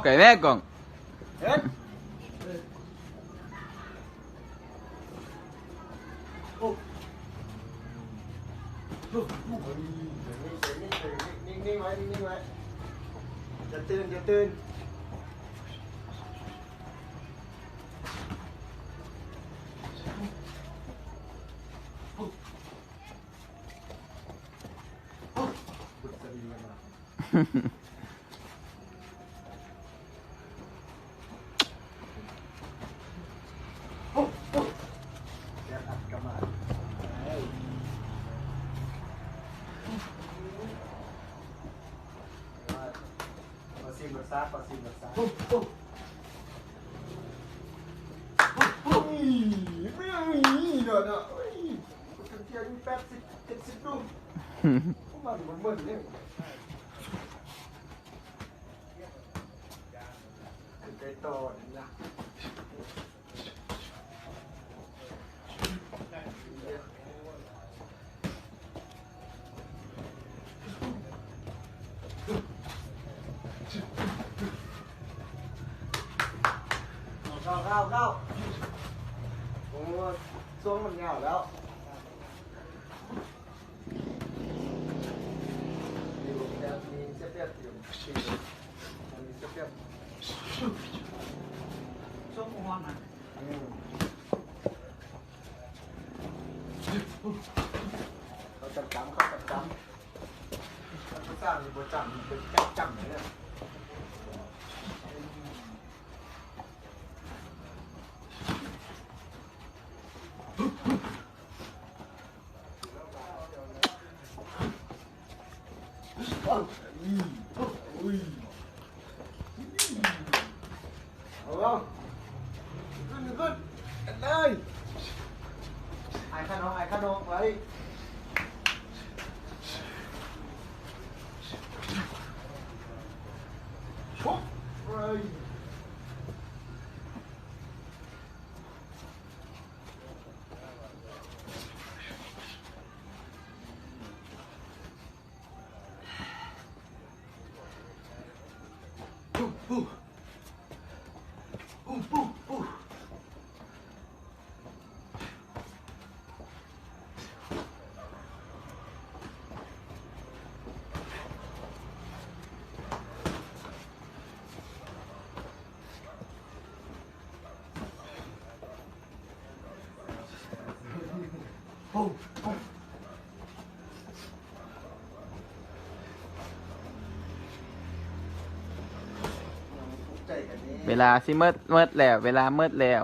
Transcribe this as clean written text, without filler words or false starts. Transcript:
ไก่แม่กล่องเฮ็ดนิ่งๆไว้นิ่งๆไว้จะตื่นจะตื่นภาไม่มีเดี๋ยวนะกันเที่ยวอยู่80-70 ลูกพวกมันเหมือนเนี่ยใจโตนี่นะเข้าโอ้ช่วงมันเหงาแล้วมีเสียบอยู่มีเสียบช่วงหัวมันเขาจับจำเขาสร้างมีโปรจำมีเป็นจำเนี่ยเอาลงขึ้นเลยไอ้ขนมไว้ชุบเลยเวลาสิเมิดแล้วเวลาเมิดแล้ว